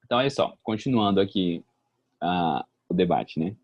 Então, olha só, continuando aqui o debate, né?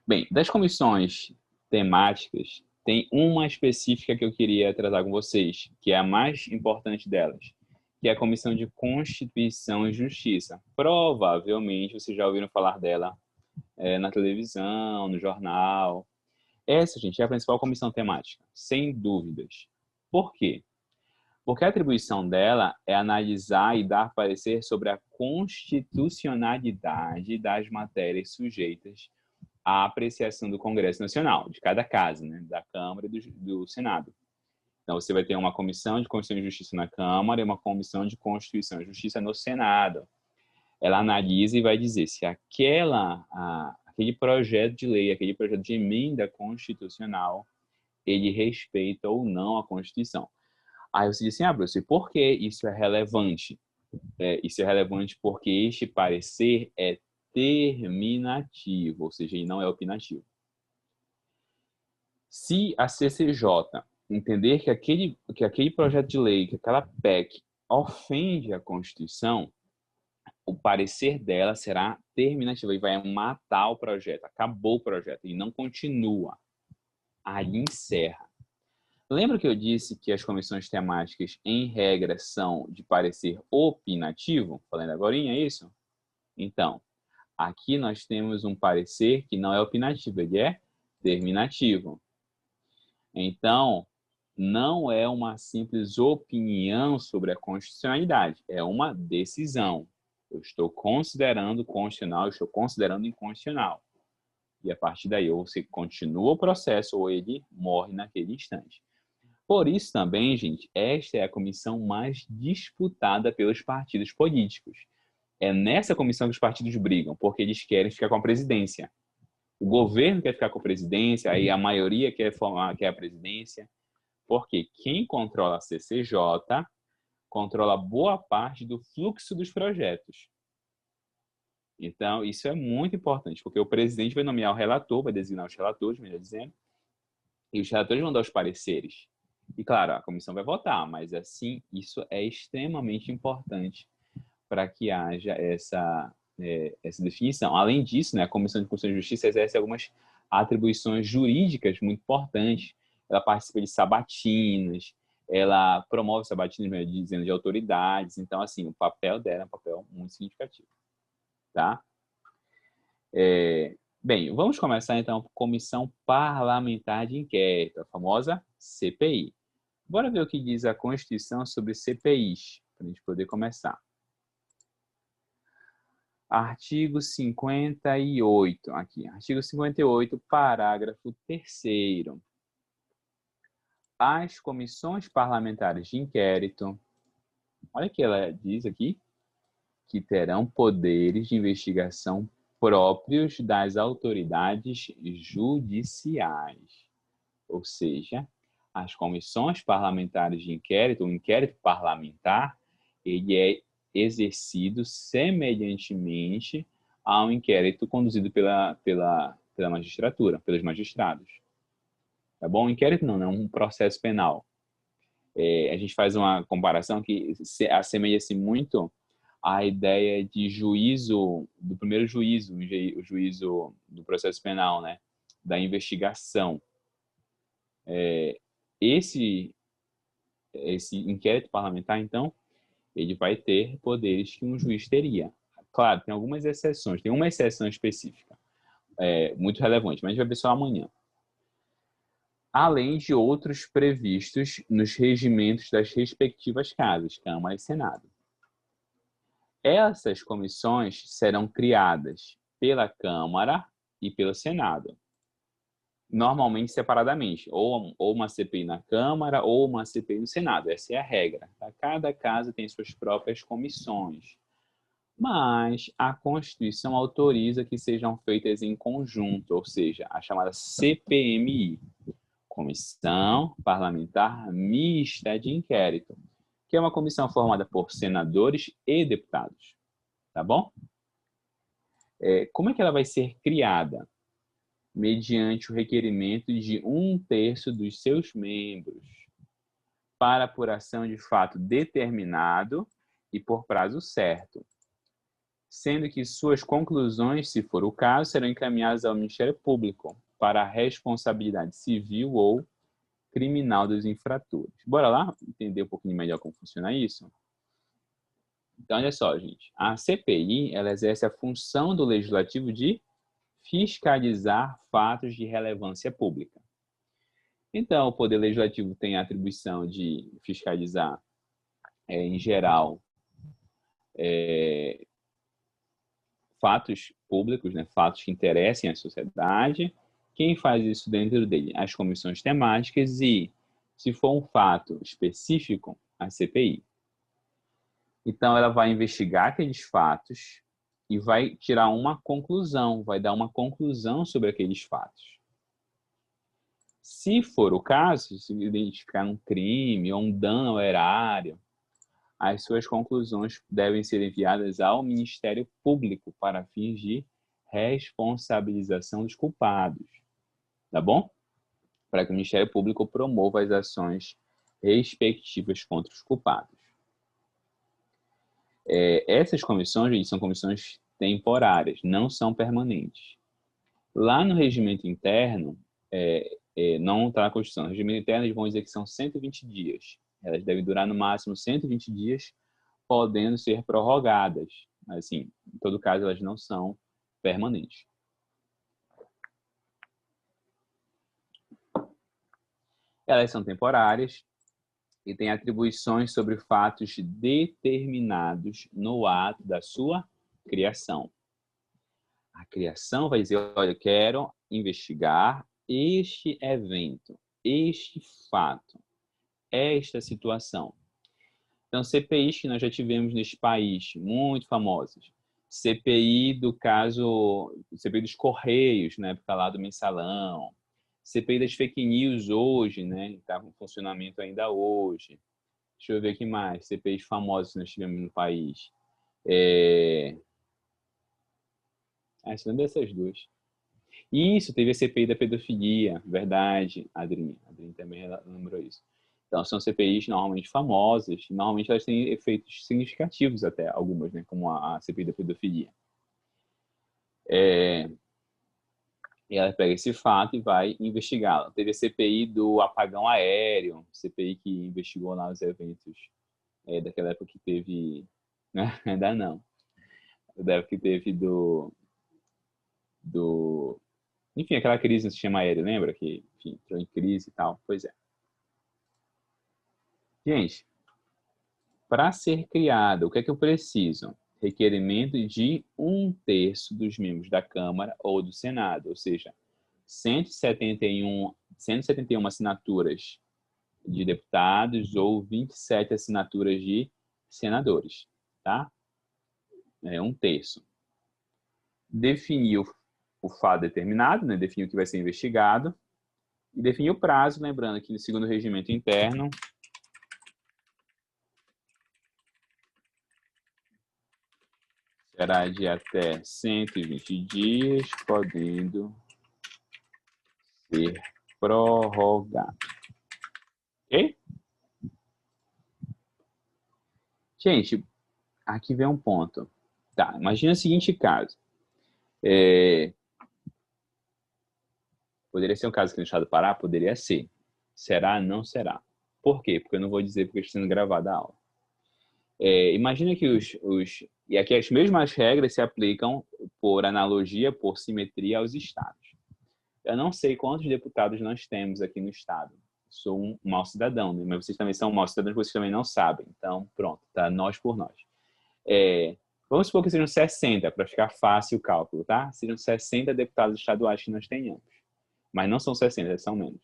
Bem, das comissões temáticas, tem uma específica que eu queria tratar com vocês, que é a mais importante delas, que é a Comissão de Constituição e Justiça. Provavelmente vocês já ouviram falar dela na televisão, no jornal. Essa, gente, é a principal comissão temática, sem dúvidas. Por quê? Porque a atribuição dela é analisar e dar parecer sobre a constitucionalidade das matérias sujeitas à apreciação do Congresso Nacional, de cada casa, né? Da Câmara e do Senado. Então, você vai ter uma comissão de Constituição e Justiça na Câmara e uma comissão de Constituição e Justiça no Senado. Ela analisa e vai dizer se aquele projeto de lei, aquele projeto de emenda constitucional, ele respeita ou não a Constituição. Aí você diz assim, Bruce, e por que isso é relevante? Isso é relevante porque este parecer é terminativo, ou seja, ele não é opinativo. Se a CCJ entender que aquele projeto de lei, que aquela PEC ofende a Constituição, o parecer dela será terminativo e vai matar o projeto, acabou o projeto e não continua. Aí encerra. Lembra que eu disse que as comissões temáticas, em regra, são de parecer opinativo? Falando agora, é isso? Então, aqui nós temos um parecer que não é opinativo, ele é terminativo. Então, não é uma simples opinião sobre a constitucionalidade, é uma decisão. Eu estou considerando constitucional, eu estou considerando inconstitucional. E a partir daí, ou você continua o processo ou ele morre naquele instante. Por isso também, gente, esta é a comissão mais disputada pelos partidos políticos. É nessa comissão que os partidos brigam, porque eles querem ficar com a presidência. O governo quer ficar com a presidência, aí a maioria quer a presidência, porque quem controla a CCJ controla boa parte do fluxo dos projetos. Então, isso é muito importante, porque o presidente vai nomear o relator, vai designar os relatores, melhor dizendo, e os relatores vão dar os pareceres. E, claro, a comissão vai votar, mas, assim, isso é extremamente importante para que haja essa definição. Além disso, né, a Comissão de Constituição e Justiça exerce algumas atribuições jurídicas muito importantes. Ela participa de sabatinas, ela promove sabatinas, né, dizendo de autoridades. Então, assim, o papel dela é um papel muito significativo. Tá? Bem, vamos começar então com a Comissão Parlamentar de Inquérito, a famosa CPI. Bora ver o que diz a Constituição sobre CPIs, para a gente poder começar. Artigo 58, aqui. Artigo 58, parágrafo 3º. As comissões parlamentares de inquérito, olha o que ela diz aqui, que terão poderes de investigação próprios das autoridades judiciais. Ou seja, as comissões parlamentares de inquérito, o inquérito parlamentar, ele é exercido semelhantemente a um inquérito conduzido pela magistratura, pelos magistrados. Tá bom? Inquérito não é um processo penal. A gente faz uma comparação que assemelha-se muito à ideia de juízo, do primeiro juízo, o juízo do processo penal, né? Da investigação. Esse inquérito parlamentar, então, ele vai ter poderes que um juiz teria. Claro, tem algumas exceções. Tem uma exceção específica, muito relevante, mas a gente vai ver só amanhã. Além de outros previstos nos regimentos das respectivas casas, Câmara e Senado. Essas comissões serão criadas pela Câmara e pelo Senado, normalmente separadamente, ou uma CPI na Câmara ou uma CPI no Senado. Essa é a regra. Tá? Cada casa tem suas próprias comissões. Mas a Constituição autoriza que sejam feitas em conjunto, ou seja, a chamada CPMI, Comissão Parlamentar Mista de Inquérito, que é uma comissão formada por senadores e deputados. Tá bom? Como é que ela vai ser criada? Mediante o requerimento de 1/3 dos seus membros, para apuração de fato determinado e por prazo certo. sendo que suas conclusões, se for o caso, serão encaminhadas ao Ministério Público para a responsabilidade civil ou criminal dos infratores. Bora lá entender um pouquinho melhor como funciona isso? Então, olha só, gente. A CPI, ela exerce a função do Legislativo de fiscalizar fatos de relevância pública. Então, o Poder Legislativo tem a atribuição de fiscalizar, em geral, fatos públicos, né? Fatos que interessem à sociedade. Quem faz isso dentro dele? As comissões temáticas e, se for um fato específico, a CPI. Então, ela vai investigar aqueles fatos e vai tirar uma conclusão, vai dar uma conclusão sobre aqueles fatos. Se for o caso, se identificar um crime ou um dano ao erário, as suas conclusões devem ser enviadas ao Ministério Público para fins de responsabilização dos culpados. Tá bom? Para que o Ministério Público promova as ações respectivas contra os culpados. Essas comissões, gente, são comissões temporárias, não são permanentes. Lá no regimento interno, não está na Constituição. No regimento interno, eles vão dizer que são 120 dias. Elas devem durar no máximo 120 dias, podendo ser prorrogadas. Assim, em todo caso, elas não são permanentes. Elas são temporárias e têm atribuições sobre fatos determinados no ato da sua criação. A criação vai dizer, olha, eu quero investigar este evento, este fato, esta situação. Então, CPIs que nós já tivemos neste país, muito famosas. CPI do caso, CPI dos Correios, na época lá do Mensalão. CPI das fake news hoje, né? Está em funcionamento ainda hoje. Deixa eu ver aqui mais. CPIs famosas que nós tivemos no país. Você lembra dessas duas? Isso, teve a CPI da pedofilia, verdade, Adrinha. Adrinha também lembrou isso. Então, são CPIs normalmente famosas, normalmente elas têm efeitos significativos até, algumas, né, como a CPI da pedofilia. E ela pega esse fato e vai investigá-lo. Teve a CPI do apagão aéreo, CPI que investigou lá os eventos daquela época que teve... Né? Ainda não. Da época que teve enfim, aquela crise no sistema aéreo, lembra? Que, enfim, entrou em crise e tal. Pois é. Gente, para ser criado, o que é que eu preciso? Requerimento de 1/3 dos membros da Câmara ou do Senado, ou seja, 171 assinaturas de deputados ou 27 assinaturas de senadores, tá? 1/3. Definir o fato determinado, né? Definir o que vai ser investigado e definir o prazo, lembrando que no segundo regimento interno, será de até 120 dias, podendo ser prorrogado. Ok? Gente, aqui vem um ponto. Tá, imagina o seguinte caso. Poderia ser um caso aqui no estado do Pará? Poderia ser. Será? Não será. Por quê? Porque eu não vou dizer porque está sendo gravada a aula. Imagina que e aqui as mesmas regras se aplicam por analogia, por simetria aos estados. Eu não sei quantos deputados nós temos aqui no estado. Sou um mau cidadão, né? Mas vocês também são maus cidadãos, vocês também não sabem. Então, pronto, tá? Nós por nós. Vamos supor que sejam 60, para ficar fácil o cálculo, tá? Sejam 60 deputados estaduais que nós tenhamos. Mas não são 60, são menos.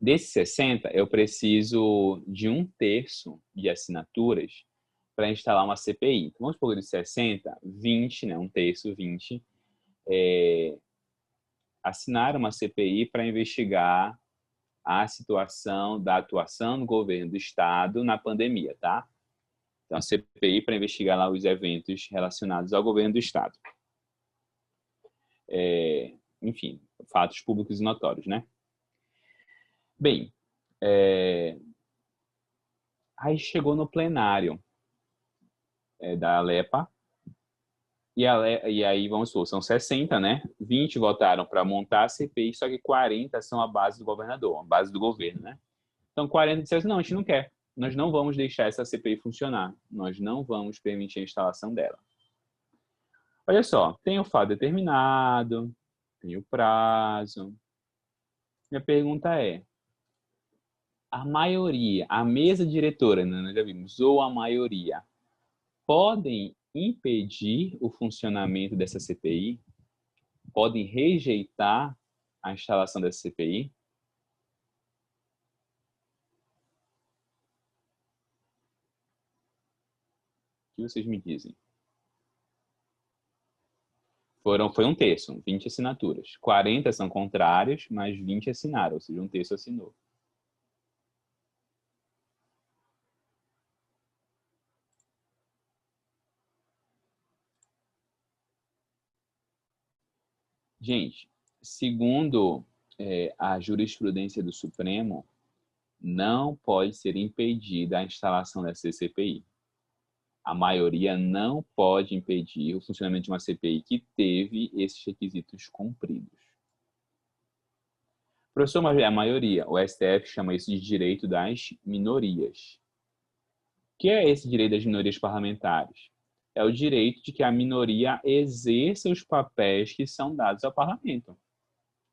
Desses 60, eu preciso de 1/3 de assinaturas para instalar uma CPI. Então, vamos supor que de 60, 20, né? 1/3, 20, assinaram uma CPI para investigar a situação da atuação do governo do estado na pandemia, tá? Então, a CPI para investigar lá os eventos relacionados ao governo do estado. Enfim, fatos públicos e notórios, né? Bem, aí chegou no plenário. da Alepa. E aí, vamos supor, são 60, né? 20 votaram para montar a CPI, só que 40 são a base do governador, a base do governo, né? Então, 40 disseram assim, não, a gente não quer. Nós não vamos deixar essa CPI funcionar. Nós não vamos permitir a instalação dela. Olha só, tem o fato determinado, tem o prazo. Minha pergunta é, a maioria, a mesa diretora, né, nós já vimos, ou a maioria, podem impedir o funcionamento dessa CPI? Podem rejeitar a instalação dessa CPI? O que vocês me dizem? Foi um terço, 20 assinaturas. 40 são contrários, mas 20 assinaram, ou seja, um terço assinou. Gente, segundo a jurisprudência do Supremo, não pode ser impedida a instalação dessa CPI. A maioria não pode impedir o funcionamento de uma CPI que teve esses requisitos cumpridos. Professor, mas é a maioria. O STF chama isso de direito das minorias. O que é esse direito das minorias parlamentares? É o direito de que a minoria exerça os papéis que são dados ao parlamento.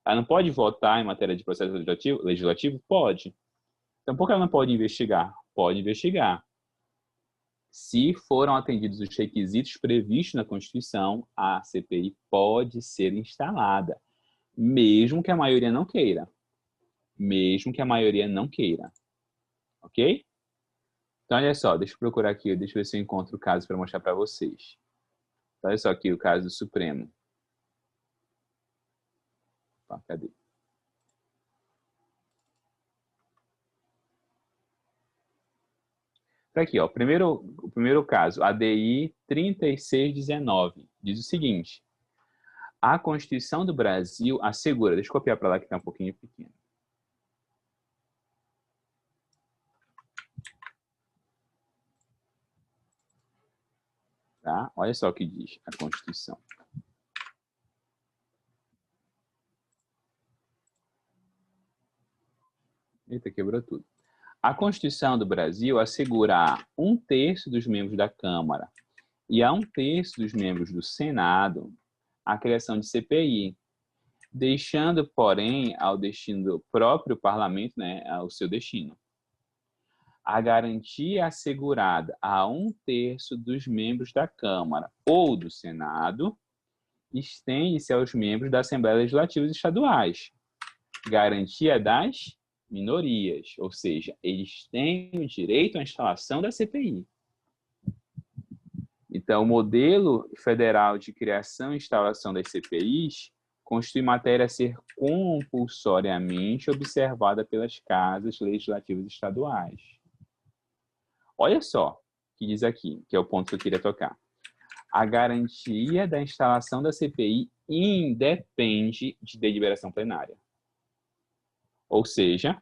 Ela não pode votar em matéria de processo legislativo? Pode. Então, por que ela não pode investigar? Pode investigar. Se foram atendidos os requisitos previstos na Constituição, a CPI pode ser instalada, mesmo que a maioria não queira. Mesmo que a maioria não queira. Ok? Então, olha só, deixa eu procurar aqui, deixa eu ver se eu encontro o caso para mostrar para vocês. Então, olha só aqui o caso do Supremo. Tá, cadê? Tá aqui, ó, o primeiro caso, ADI 3619, diz o seguinte: a Constituição do Brasil assegura, deixa eu copiar para lá que está um pouquinho pequeno. Tá? Olha só o que diz a Constituição. Eita, quebrou tudo. A Constituição do Brasil assegura a 1/3 dos membros da Câmara e a 1/3 dos membros do Senado a criação de CPI, deixando, porém, ao destino do próprio parlamento, né, ao seu destino. A garantia assegurada a 1/3 dos membros da Câmara ou do Senado estende-se aos membros da Assembleia Legislativa estaduais. Garantia das minorias, ou seja, eles têm o direito à instalação da CPI. Então, o modelo federal de criação e instalação das CPIs constitui matéria a ser compulsoriamente observada pelas casas legislativas estaduais. Olha só o que diz aqui, que é o ponto que eu queria tocar. A garantia da instalação da CPI independe de deliberação plenária. Ou seja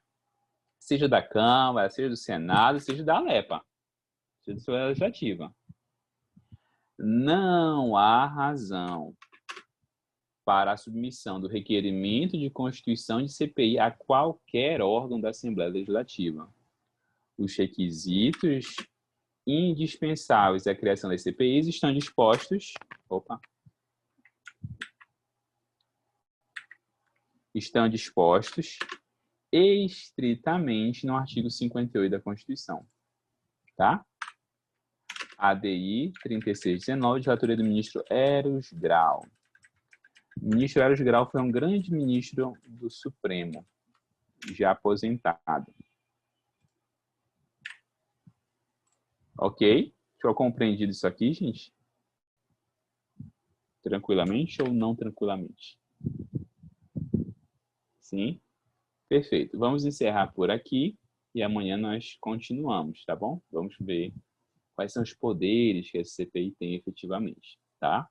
da Câmara, seja do Senado, seja da Alepa, seja da Assembleia Legislativa. Não há razão para a submissão do requerimento de constituição de CPI a qualquer órgão da Assembleia Legislativa. Os requisitos indispensáveis à criação das CPIs estão dispostos... Estão dispostos estritamente no artigo 58 da Constituição. Tá? ADI 3619, de autoria do ministro Eros Grau. O ministro Eros Grau foi um grande ministro do Supremo, já aposentado. Ok? Ficou compreendido isso aqui, gente? Tranquilamente ou não tranquilamente? Sim? Perfeito. Vamos encerrar por aqui e amanhã nós continuamos, tá bom? Vamos ver quais são os poderes que a CPI tem efetivamente, tá?